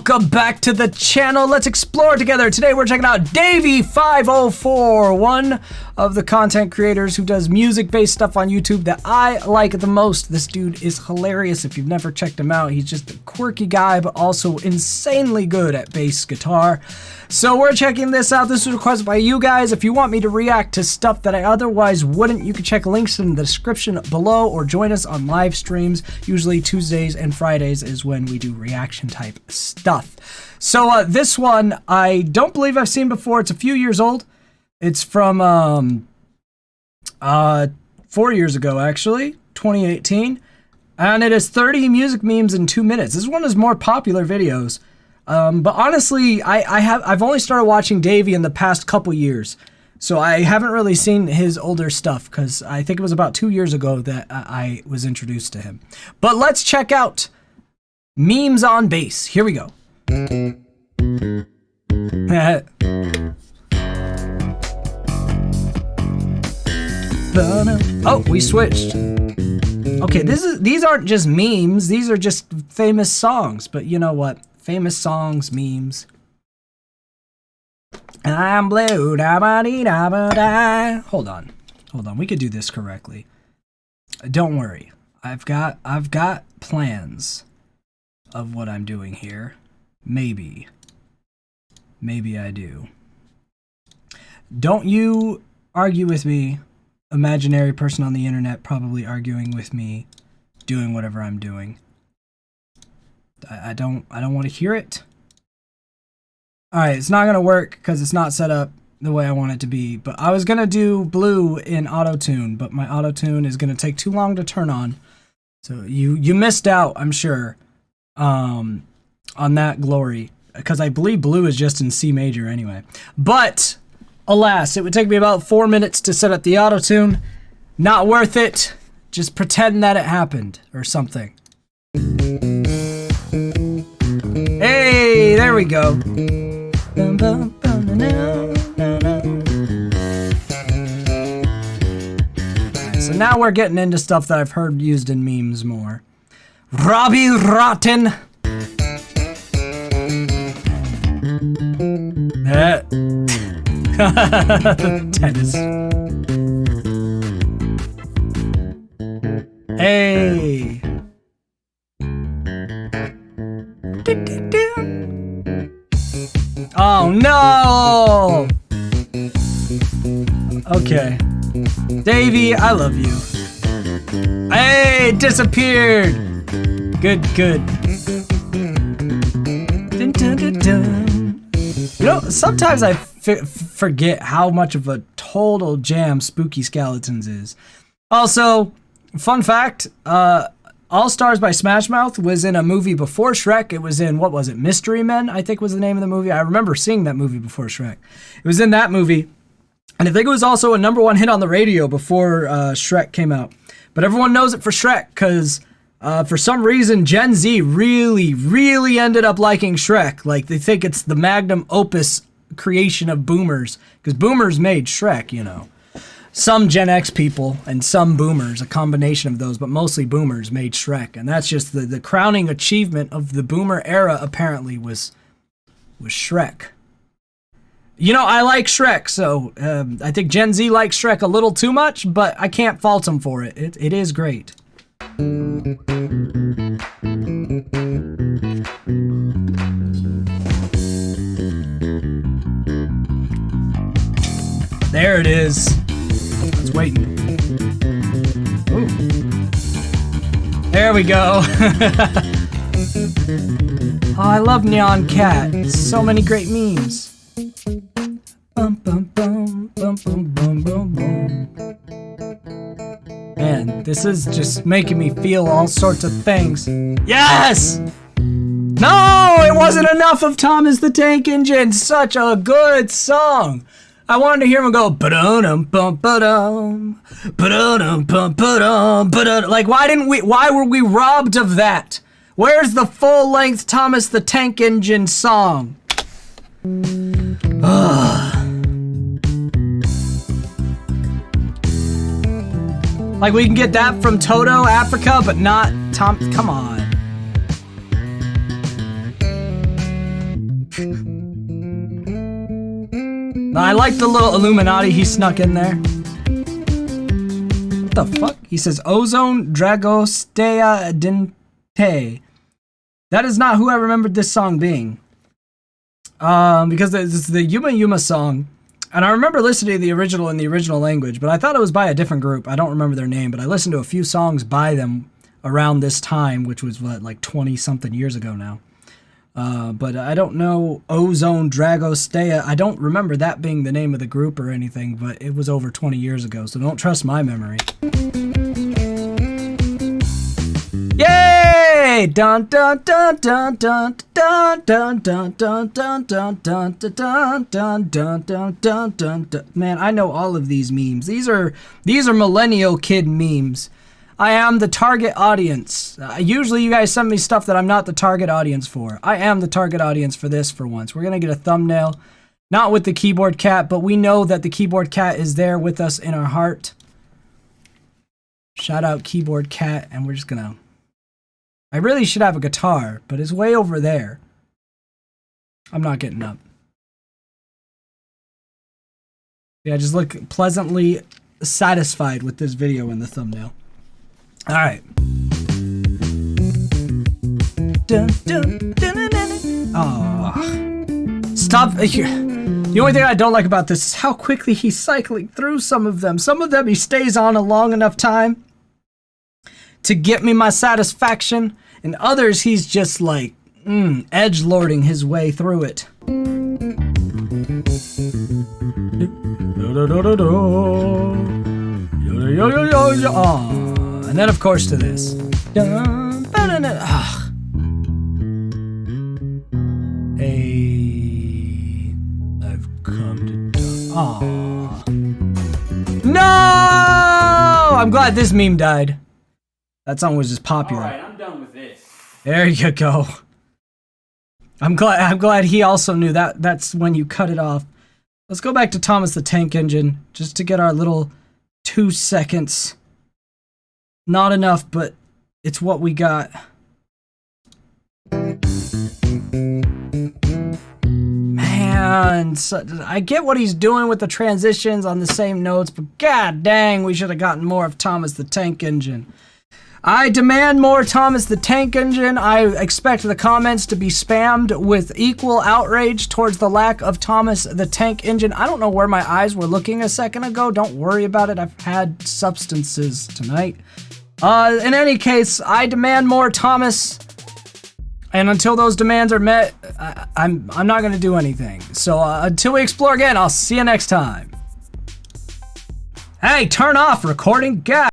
welcome back to the channel. Let's explore together. Today we're checking out DAVIE504, one of the content creators who does music-based stuff on YouTube that I like the most. This dude is hilarious. If you've never checked him out, he's just a quirky guy, but also insanely good at bass guitar. So we're checking this out. This was requested by you guys. If you want me to react to stuff that I otherwise wouldn't, you can check links in the description below or join us on live streams. Usually Tuesdays and Fridays is when we do reaction type stuff. So this one, I don't believe I've seen before. It's a few years old. It's from 4 years ago, actually, 2018. And it is 30 music memes in 2 minutes. This is one of his more popular videos. But honestly, I've only started watching Davie in the past couple years. So I haven't really seen his older stuff because I think it was about 2 years ago that I was introduced to him. But let's check out Memes on Bass. Here we go. Oh, we switched. Okay, these aren't just memes. These are just famous songs. But you know what? Famous songs, memes. I'm blue, da ba dee da ba da. Hold on. We could do this correctly. Don't worry. I've got plans of what I'm doing here. Maybe I do. Don't you argue with me. Imaginary person on the internet probably arguing with me, doing whatever I'm doing. I don't want to hear it. Alright, it's not gonna work because it's not set up the way I want it to be. But I was gonna do blue in auto-tune, but my auto-tune is gonna take too long to turn on. So you missed out, I'm sure, on that glory. Because I believe blue is just in C major anyway. But alas, it would take me about 4 minutes to set up the auto-tune. Not worth it. Just pretend that it happened or something. Hey, there we go. Alright, so now we're getting into stuff that I've heard used in memes more. Robbie Rotten. Tennis. Hey. Oh no! Okay. Davie, I love you. Hey, it disappeared! Good. Dun, dun, dun, dun. You know, sometimes I forget how much of a total jam Spooky Skeletons is. Also, fun fact, All Stars by Smash Mouth was in a movie before Shrek. It was in, what was it, Mystery Men, I think was the name of the movie. I remember seeing that movie before Shrek. It was in that movie. And I think it was also a #1 hit on the radio before Shrek came out. But everyone knows it for Shrek because for some reason Gen Z really ended up liking Shrek. Like they think it's the magnum opus creation of boomers. Because boomers made Shrek, you know. Some Gen X people and some boomers, a combination of those, but mostly boomers made Shrek. And that's just the crowning achievement of the boomer era, apparently, was Shrek. You know, I like Shrek, so I think Gen Z likes Shrek a little too much, but I can't fault them for it. It is great. There it is. I was waiting. Ooh. There we go. Oh, I love Nyan Cat. So many great memes. Bum, bum, bum, bum, bum, bum, bum, bum. Man, this is just making me feel all sorts of things. Yes! No, it wasn't enough of Thomas the Tank Engine. Such a good song. I wanted to hear him go ba-dum bum ba-dum ba-dum bum ba-dum ba-dum. Like why were we robbed of that? Where's the full-length Thomas the Tank Engine song? Like we can get that from Toto, Africa, but not Tom. Come on. I like the little Illuminati he snuck in there. What the fuck? He says Ozone Dragostea Dente. That is not who I remembered this song being. Because it's the Yuma Yuma song. And I remember listening to the original in the original language, but I thought it was by a different group. I don't remember their name, but I listened to a few songs by them around this time, which was what, like 20-something years ago now. But I don't know Ozone Dragostea. I don't remember that being the name of the group or anything, but it was over 20 years ago, so don't trust my memory. Yay! Dun dun dun dun dun dun dun dun dun dun dun dun dun dun dun dun dun dun. Man, I know all of these memes. These are millennial kid memes. I am the target audience. Usually you guys send me stuff that I'm not the target audience for. I am the target audience for this for once. We're gonna get a thumbnail, not with the keyboard cat, but we know that the keyboard cat is there with us in our heart. Shout out keyboard cat, and we're just gonna... I really should have a guitar, but it's way over there. I'm not getting up. Yeah, just look pleasantly satisfied with this video in the thumbnail. All right. Stop. The only thing I don't like about this is how quickly he's cycling through some of them. Some of them he stays on a long enough time to get me my satisfaction, and others he's just like edgelording his way through it. And then of course to this. Hey, I've come to die. No! I'm glad this meme died. That song was just popular. Alright, I'm done with this. There you go. I'm glad he also knew that. That's when you cut it off. Let's go back to Thomas the Tank Engine just to get our little 2 seconds. Not enough, but it's what we got. Man, so, I get what he's doing with the transitions on the same notes, but god dang, we should have gotten more of Thomas the Tank Engine. I demand more Thomas the Tank Engine. I expect the comments to be spammed with equal outrage towards the lack of Thomas the Tank Engine. I don't know where my eyes were looking a second ago. Don't worry about it. I've had substances tonight. In any case, I demand more Thomas. And until those demands are met, I'm not going to do anything. So until we explore again, I'll see you next time. Hey, turn off recording. God.